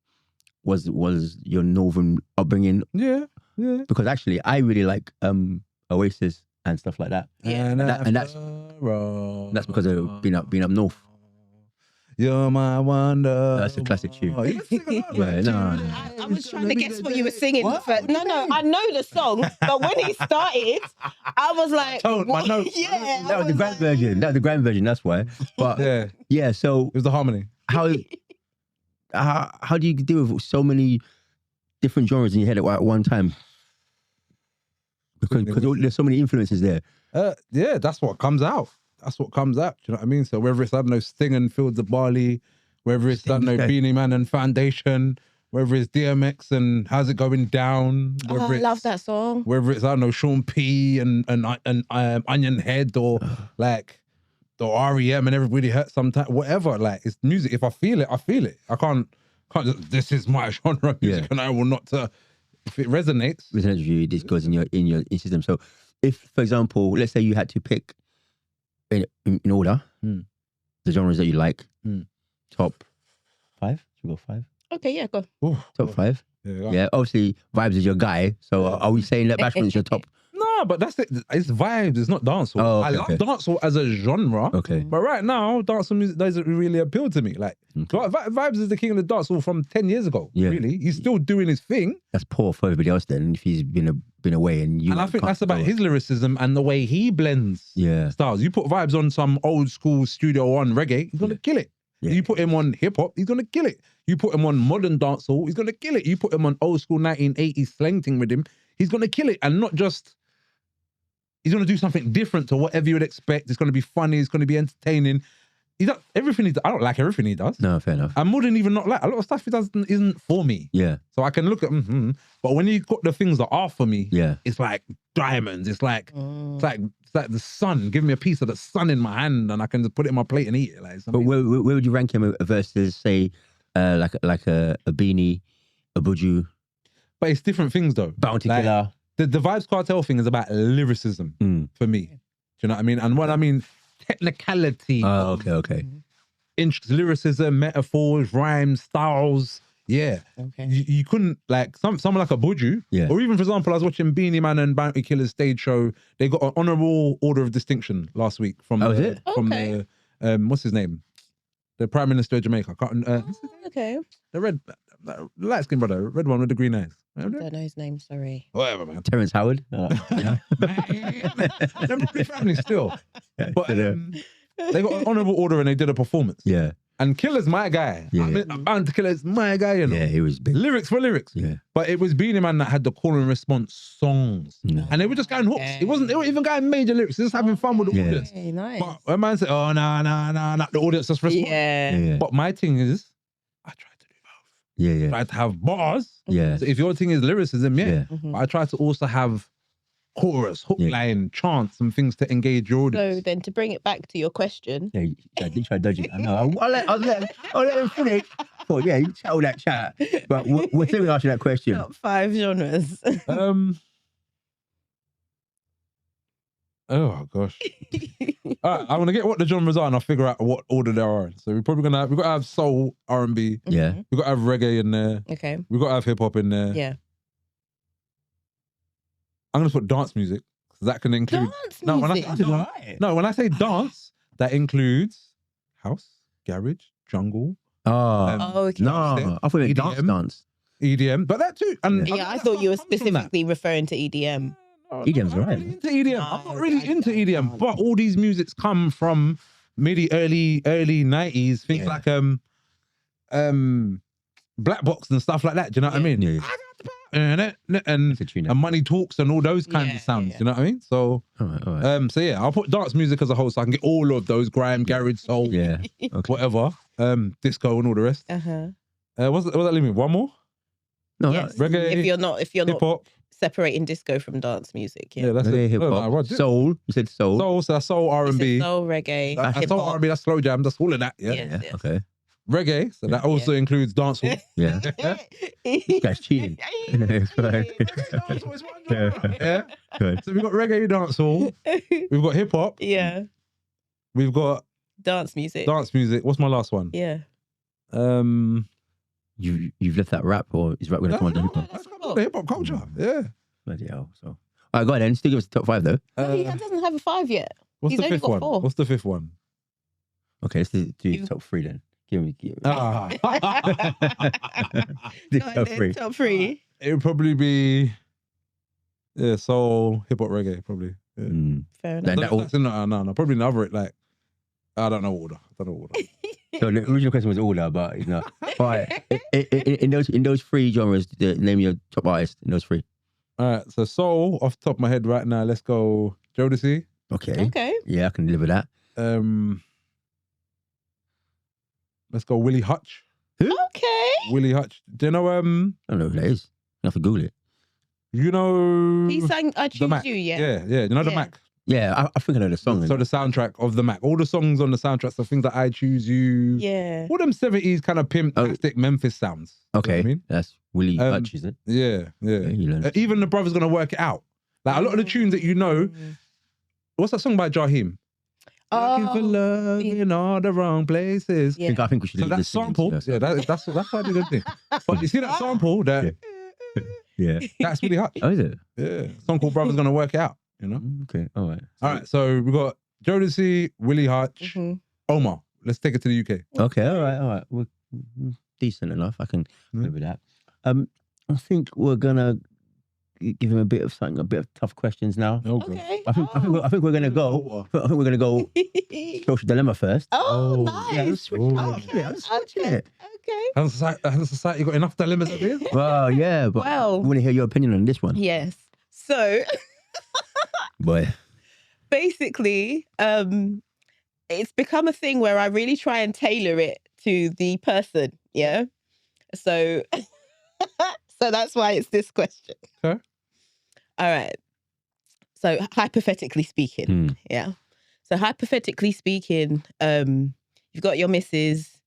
your northern upbringing. Yeah. Because actually, I really like Oasis and stuff like that. Yeah, and that's because of being up north. You're my wonder. That's a classic tune. Yeah, no. I was trying to guess what you were singing. No, I know the song, but when he started, I was like, my notes. Yeah, that was the grand version. That was the grand version. That's why. But yeah. So it was the harmony. How do you deal with so many different genres in your head at one time? Because there's so many influences there. Yeah, that's what comes out. That's what comes out. Do you know what I mean? So whether it's, I don't know, Sting and Fields of Barley, whether it's, I don't know, Beanie Man and Foundation, whether it's DMX and How's It Going Down. I love that song. Whether it's, I don't know, Sean P and Onion Head or like the REM and Everybody Hurts Sometimes, whatever. Like, it's music. If I feel it, I feel it. I can't just, this is my genre of music and I will not, if it resonates. With you, this goes in your system. So if, for example, let's say you had to pick in order, the genres that you like, top 5? Should we go 5? Okay, yeah, go. Top 5? Yeah, obviously, Vibes is your guy. So are we saying that Bashment is your top? No, but that's it. It's vibes. It's not dancehall. I love dancehall as a genre. Okay. But right now, dancehall music doesn't really appeal to me. Like, Vibes is the king of the dancehall from 10 years ago. Yeah. Really, he's still doing his thing. That's poor for everybody else then. If he's been away and you. And I think that's about his lyricism and the way he blends styles. You put Vibes on some old school Studio One reggae, he's gonna kill it. Yeah. You put him on hip hop, he's gonna kill it. You put him on modern dancehall, he's gonna kill it. You put him on old school 1980s slang thing with him, he's gonna kill it. And not just. He's going to do something different to whatever you would expect. It's going to be funny. It's going to be entertaining. everything he does. I don't like everything he does. No, fair enough. And more than even not like, a lot of stuff he does isn't for me. Yeah. So I can look at but when you got the things that are for me, it's like diamonds. It's like the sun. Give me a piece of the sun in my hand, and I can just put it in my plate and eat it. Like, but where would you rank him versus, say, like a Beanie, a Buju? But it's different things though. Bounty Killer. The Vibes Cartel thing is about lyricism for me. Do you know what I mean? And what I mean, technicality. Oh, okay. Lyricism, metaphors, rhymes, styles. Yeah. Okay. You couldn't, like, someone like a Buju, or even, for example, I was watching Beanie Man and Bounty Killer's stage show. They got an honourable order of distinction last week from the what's his name? The Prime Minister of Jamaica. Okay. The light skinned brother, red one with the green eyes. I don't know his name, sorry. Whatever, man. Terrence Howard. They're probably family still. But they got an honourable order and they did a performance. Yeah. And Killer's my guy. Bounty Killer's my guy, you know. Yeah, he was big. Lyrics for lyrics. Yeah. But it was Beanie Man that had the call and response songs. And they were just going hooks. They weren't even going major lyrics. They're just having fun with the audience. Nice. But when man said, oh, nah, the audience just responds. Yeah. But my thing is, I try to do both. I try to have bars. Yeah. So if your thing is lyricism, but I try to also have chorus, hook line, chants, and things to engage your audience. So then, to bring it back to your question, I did try dodging. I know. I'll let him finish. Oh yeah, you chat all that chat. But we're still gonna ask you that question. top 5 genres. Oh gosh. All right, I'm gonna get what the genres are, and I'll figure out what order they are in. So we're probably we've got to have soul, R&B. Yeah. We've got to have reggae in there. Okay. We've got to have hip hop in there. Yeah. I'm gonna put dance music. That can include Dance music. When I say dance, that includes house, garage, jungle. Okay. No, I thought it was dance. EDM, but that too. And I thought you were specifically referring to EDM. EDM's right. Into EDM. I'm not really into EDM, but all these musics come from early 90s. Things like Black Box and stuff like that. Do you know what I mean? Yeah. And Money Talks and all those kinds of sounds. Do you know what I mean? So, all right. So yeah, I'll put dance music as a whole, so I can get all of those grime, garage, soul, whatever, disco, and all the rest. What's that leave me? One more? No, yes. Reggae. If you're not hip-hop. separating disco from dance music, Yeah, that's reggae, it. hip hop, soul. You said soul. Soul, so that's soul, R&B. Soul, reggae, That's hip soul, hop. R&B. That's slow jam. That's all of that. Yeah. Yes. Okay. Reggae, so that also includes dancehall. Yeah. This guy's cheating. Yeah. So we've got reggae, dancehall. We've got hip hop. Yeah. We've got Dance music. dance music. What's my last one? Yeah. You've left that rap, or is rap going to come on the hip hop? That's the hip hop culture. Yeah. Bloody hell. So, all right, go on then. Still give us the top 5 though. No, he doesn't have a 5 yet. What's He's the only fifth got one? 4. What's the fifth one? Okay, let's do top 3 then. Give me. Do No, top 3. Top 3. It would probably be soul, hip hop, reggae, probably. Yeah. Fair enough. No, probably another like I don't know order. So the original question was order, but it's not. All right. In those 3 genres, name your top artist in those 3. All right, so soul off the top of my head right now. Let's go Jodeci. Okay. Yeah, I can live with that. Let's go Willie Hutch. Okay. Willie Hutch. Do you know I don't know who that is. I have to Google it. You know He sang I Choose Mac. You, yeah. Yeah. You know the Yeah. Mac. Yeah, I think I know the song. So the soundtrack of the Mac. All the songs on the soundtracks, the things like I Choose You. Yeah. All them 70s kind of pimp-tastic Memphis sounds. Okay. You know what I mean? That's Willie Hutch, is it? Yeah. You learned. Even the brother's gonna work it out. Like a lot of the tunes that you know. What's that song by Jaheim? Looking for love in all the wrong places. Yeah. I think we should. So that sample, that's why I did good thing. But you see that sample, Yeah. that's really hot. Oh, is it? Yeah, song called "Brother's Gonna Work It Out." You know. Okay. All right. All right. So we got Jodeci, Willie Hutch, Omar. Let's take it to the UK. Okay. All right. We're decent enough. I can live with that. I think we're gonna give him a bit of tough questions now. Okay. I think we're gonna go. I think we're gonna go social dilemma first. Oh, nice. Yeah, let's switch it up. Okay. Let's switch it. Okay. Has society got enough dilemmas at this? Well, yeah, but Well. we want to hear your opinion on this one. Yes. So Boy. basically, it's become a thing where I really try and tailor it to the person. Yeah. So, so that's why it's this question. Okay. All right. So hypothetically speaking, yeah. So hypothetically speaking, you've got your missus,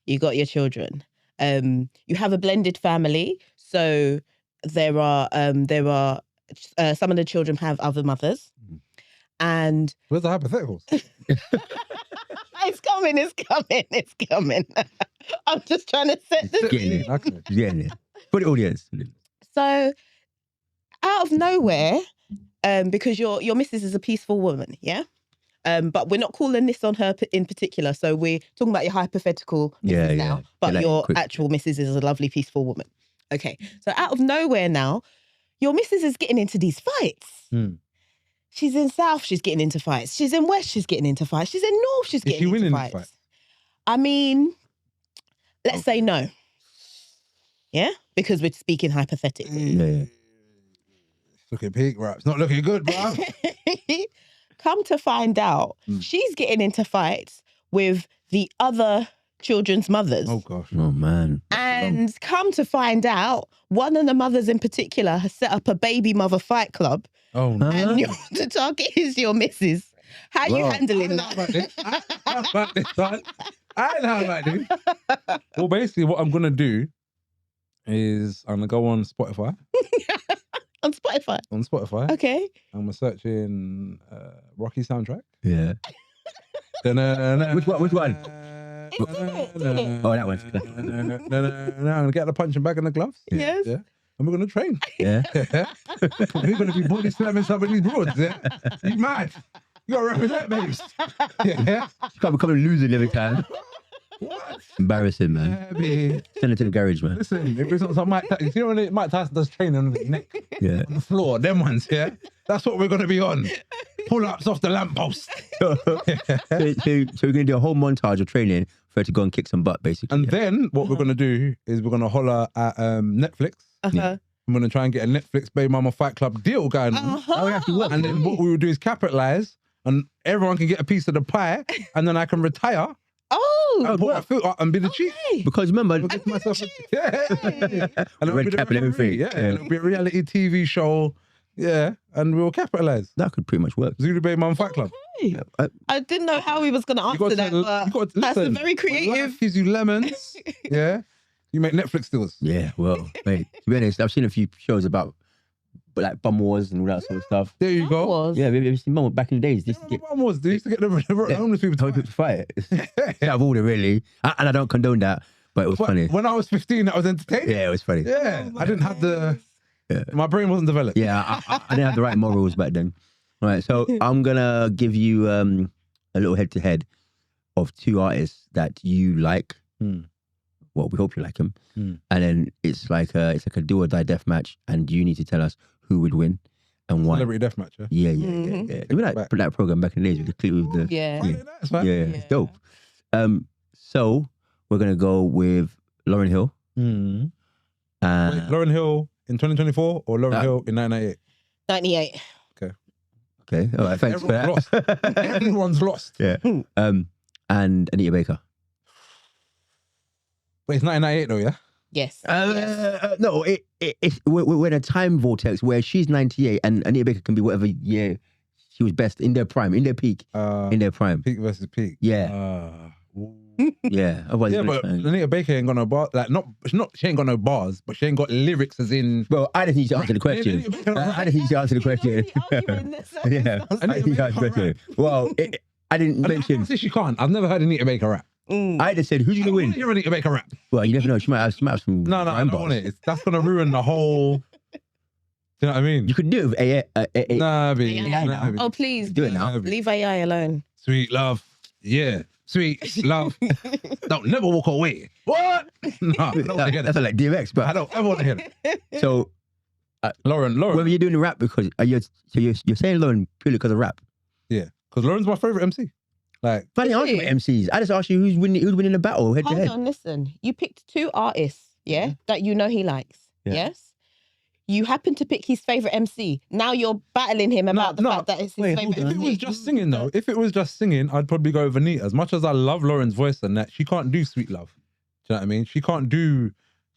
you've got your children. You have a blended family, so there are some of the children have other mothers, and where's the hypotheticals? It's coming. I'm just trying to set this. Getting it. For the audience. So, out of nowhere, because your missus is a peaceful woman, yeah? But we're not calling this on her in particular. So we're talking about your hypothetical missus now. But your actual missus is a lovely, peaceful woman. Okay. So out of nowhere now, your missus is getting into these fights. She's in South, she's getting into fights. She's in West, she's getting into fights. She's in North, she's getting into fights. Fight? I mean, let's say no. Yeah? Because we're speaking hypothetically. Yeah. It's looking peak, right? It's not looking good, bro. Come to find out, she's getting into fights with the other children's mothers. Oh, gosh. Oh, man. And come to find out, one of the mothers in particular has set up a baby mother fight club. Oh, no. And the target is your missus. How are you handling that? I know about this. Well, basically, what I'm going to do is I'm going to go on Spotify. On Spotify? On Spotify. Okay. I'm going to search in Rocky soundtrack. Yeah. Which one? Oh, that one's good. I'm going to get the punching bag and the gloves. Yes. Yeah. And we're going to train. Yeah. We're going to be body slamming some of these broads. Yeah. You mad? You got to represent, babes. Yeah. You can't become a loser every time. What? Embarrassing, man. Send it to the garage, man. Listen, if it's not some Mike Tyson, you know when Mike Tyson does training on the neck, on the floor, them ones, yeah? That's what we're going to be on. Pull-ups off the lamppost. So we're going to do a whole montage of training for her to go and kick some butt, basically. And then what we're going to do is we're going to holler at Netflix. I'm going to try and get a Netflix Baby Mama Fight Club deal going on. And then what we will do is capitalize, and everyone can get a piece of the pie, and then I can retire. Oh, put my foot up and be the chief. Because remember, and red cap and everything. And it'll be a reality TV show. Yeah, and we'll capitalize. That could pretty much work. Zulu Baby Mum Fight Club. Okay. I didn't know how he was going to answer that, but that's a very creative. Life gives you lemons. Yeah, you make Netflix deals. Yeah, well, mate, to be honest, I've seen a few shows about like bum wars and all that sort of stuff. There you go. Yeah, maybe you've seen bum wars back in the days. Bum wars, they used to get the homeless people to fight. Out of order, really. And I don't condone that, but it was funny. When I was 15, that was entertaining. Yeah, it was funny. Yeah, I didn't have the... My brain wasn't developed. Yeah, I didn't have the right morals back then. All right, so I'm going to give you a little head-to-head of two artists that you like. Well, we hope you like them. And then it's like a do or die death match, and you need to tell us who would win and why. Celebrity death match, yeah? Yeah. Remember that program back in the days with the clip with the... Yeah. It's dope. So we're going to go with Lauryn Hill. Wait, Lauryn Hill in 2024 or Lauryn Hill in 1998? 98. Okay. All right, thanks for that. Lost. Everyone's lost. Yeah. And Anita Baker. Wait, it's 1998 though, yeah? Yes. No, we're in a time vortex where she's 98 and Anita Baker can be whatever year she was best in their prime, in their peak. In their prime. Peak versus peak. Yeah. Yeah. Otherwise, but Anita Baker ain't got no bars. Like, she ain't got no bars, but she ain't got lyrics as in. Well, I just need to answer the question. I just need to answer the question. Yeah. I need to answer the question. Well, I didn't mention. I say she can't. I've never heard Anita Baker rap. I just said, who's you gonna win? You're Anita Baker rap. Well, you never know. She might have some. No, I don't want it. That's gonna ruin the whole. Do you know what I mean? You could do it with Nah, oh, please do it now. Leave AI alone. Sweet love, yeah. Sweet love, don't never walk away. What? No, that's like DMX, but I don't ever want to hear it. So, Lauren, whether you're doing the rap because you're saying Lauren purely because of rap. Yeah, because Lauren's my favorite MC. Like, I didn't ask you about MCs. I just asked you who's winning the battle head to head. Hold on, listen. You picked two artists, that you know he likes. Yeah. Yes. you happen to pick his favourite MC. Now you're battling him about the fact that it's his favourite MC. If it was just singing though, I'd probably go with Anita. As much as I love Lauren's voice and that, she can't do Sweet Love. Do you know what I mean? She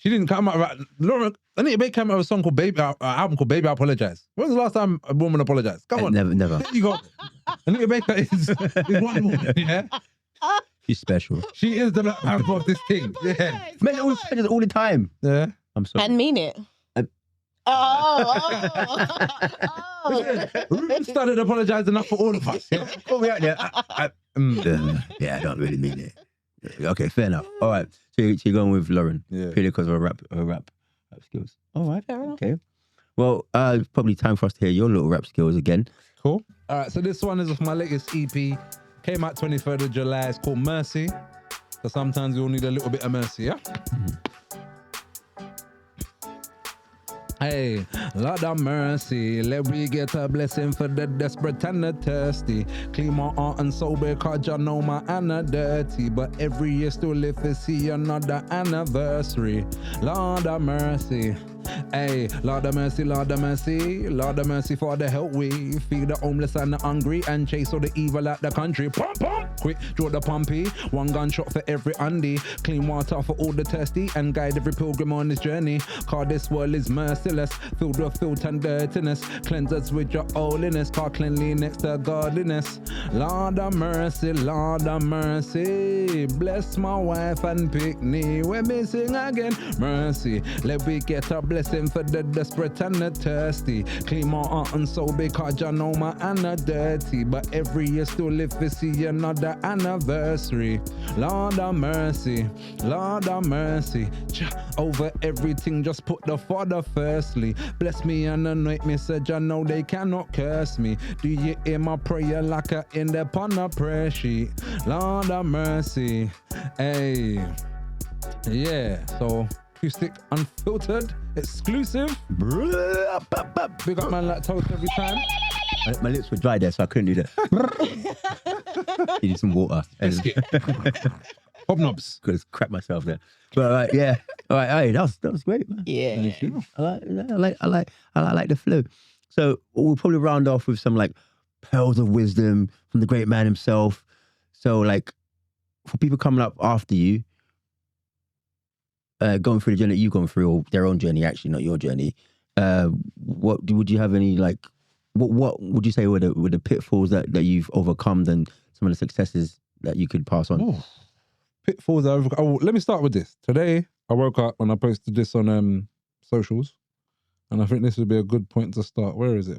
didn't come out Anita Baker came out with a song called Baby, an album called Baby I Apologize. When was the last time a woman apologized? Come on. Never. There you go. Anita Baker is one woman, yeah? She's special. She is the black man of this thing. Yeah. Men always say this all the time. Yeah. I'm sorry. And mean it. Ruben started apologizing enough for all of us. Yeah. Call me out there. Yeah, I don't really mean it. Okay, fair enough. All right. So you're going with Lauren. Yeah. Purely because of her rap skills. All right, fair enough. Okay. Well, probably time for us to hear your little rap skills again. Cool. All right, so this one is my latest EP. Came out 23rd of July. It's called Mercy. So sometimes we all need a little bit of mercy, yeah? Hey, Lord of mercy, let we get a blessing for the desperate and the thirsty. Clean my heart and soul because you know my Anna dirty. But every year still live to see another anniversary. Lord of mercy. Hey, Lord of mercy, Lord of mercy, Lord of mercy for the help we feed the homeless and the hungry and chase all the evil at the country. Pump, pump, quick, draw the pumpy. One gunshot for every Andy. Clean water for all the thirsty and guide every pilgrim on this journey. Cause this world is merciless, filled with filth and dirtiness. Cleanse us with your holiness, cause cleanliness to godliness. Lord of mercy, Lord of mercy. Bless my wife and pick me when me sing again. Mercy, let we get a blessing for the desperate and the thirsty. Clean my heart and soul because you know my Anna dirty. But every year still live to see another anniversary. Lord of mercy, Lord of mercy. Over everything, just put the Father firstly. Bless me and anoint me, said you know they cannot curse me. Do you hear my prayer like a in the upon a prayer sheet? Lord of mercy, hey, yeah. So Acoustic Unfiltered, exclusive. Big up man like Toast every time. My lips were dry there, so I couldn't do that. Needed some water. Hobnobs. Could have cracked myself there. But yeah. All right, hey, that was great, man. Yeah. I like the flow. So we'll probably round off with some like pearls of wisdom from the great man himself. So like for people coming up after you, going through the journey that you've gone through, or their own journey, actually, not your journey. Would you have any like? What would you say were the pitfalls that you've overcome, and some of the successes that you could pass on? Oh, pitfalls. Let me start with this. Today, I woke up and I posted this on socials, and I think this would be a good point to start. Where is it?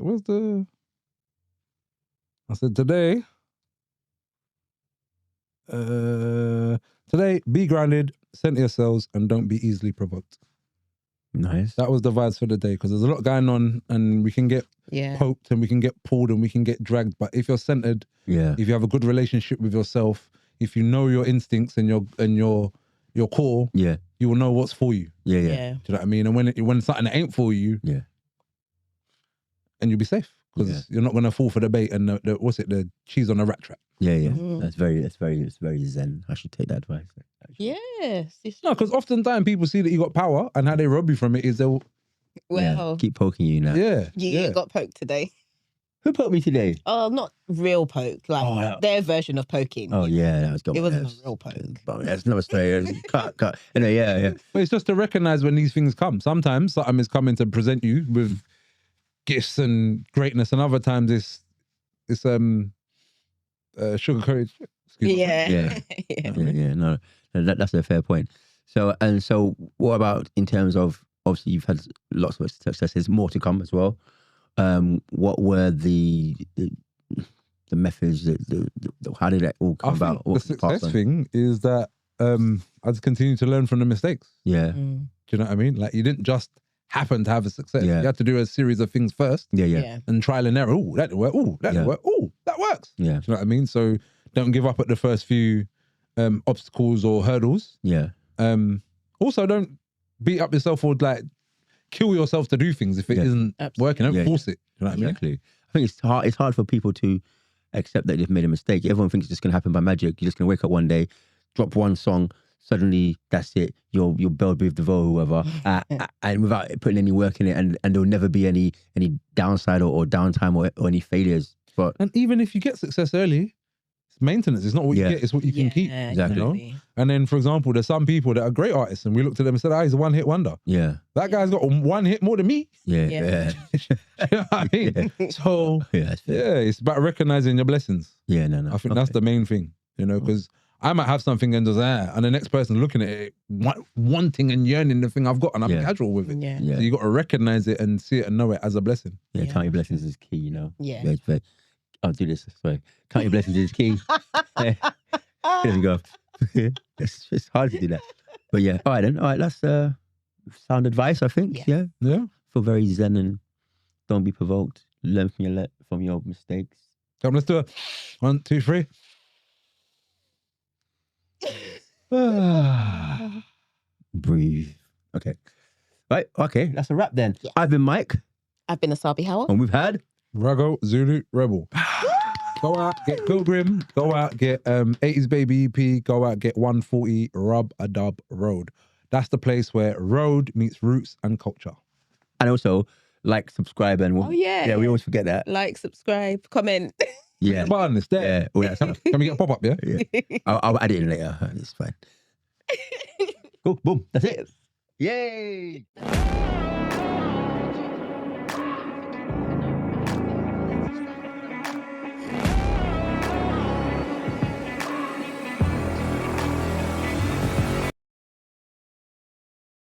I said today. Today, be grounded, center yourselves, and don't be easily provoked. Nice. That was the vibes for the day, because there's a lot going on, and we can get poked, and we can get pulled, and we can get dragged. But if you're centered, if you have a good relationship with yourself, if you know your instincts and your core, you will know what's for you. Yeah. Do you know what I mean? And when something that ain't for you, and you'll be safe, because you're not gonna fall for the bait and the cheese on a rat trap. Yeah. Mm-hmm. It's very zen. I should take that advice. Actually. Yes. No, because oftentimes people see that you got power, and how they rob you from it is they'll keep poking you now. You got poked today. Who poked me today? Oh, not real poke, like their version of poking. Oh yeah, that was good. It wasn't a real poke. But that's another story. cut. Anyway, yeah. But it's just to recognize when these things come. Sometimes something is coming to present you with gifts and greatness, and other times it's sugar coated. Yeah. No, that's a fair point. So what about in terms of, obviously you've had lots of successes, more to come as well. What were the methods? How did that all come about? The success thing is that I just continue to learn from the mistakes. Yeah. Do you know what I mean? Like, you didn't just happen to have a success. You had to do a series of things first. Yeah. And trial and error. Oh, that didn't work. Oh, that didn't work. Oh, that works. Yeah. Do you know what I mean? So don't give up at the first few obstacles or hurdles. Yeah. Also, don't beat up yourself or like kill yourself to do things if it isn't working. Don't force it. You know what I mean? Exactly. I think it's hard for people to accept that they've made a mistake. Everyone thinks it's just going to happen by magic. You're just going to wake up one day, drop one song, suddenly that's it. You're Belle Biv DeVoe, whoever, and without putting any work in it, and there'll never be any downside or downtime or any failures. But and even if you get success early, it's maintenance. It's not what you get; it's what you can keep. Exactly. You know? And then, for example, there's some people that are great artists, and we looked at them and said, he's a one-hit wonder. Yeah, that guy's got one hit more than me. Yeah. You know what I mean? So it's about recognizing your blessings. Yeah, no. I think that's the main thing, you know, because I might have something and just and the next person looking at it, wanting and yearning the thing I've got, and I'm casual with it. Yeah. So you got to recognize it and see it and know it as a blessing. Yeah, count your blessings is key, you know. Yeah. I'll do this. Sorry. Count your blessings is key. There we go. It's hard to do that. But yeah. All right then. All right, that's sound advice, I think. Yeah. Feel very zen and don't be provoked. Learn from your mistakes. Come, let's do it. 1, 2, 3. Breathe. Okay. Right. Okay. That's a wrap then. Yeah. I've been Mike. I've been Asabi Howard. And we've had Raggo Zulu Rebel. Go out, get Pilgrim. Go out, get 80s Baby EP. Go out, get 140 Rub a Dub Road. That's the place where road meets roots and culture. And also, like, subscribe, and yeah, we always forget that. Like, subscribe, comment. Yeah, button, it's there. Yeah. Can we get a pop up? Yeah. I'll add it in later. It's fine. Cool. Boom. That's it. Yay.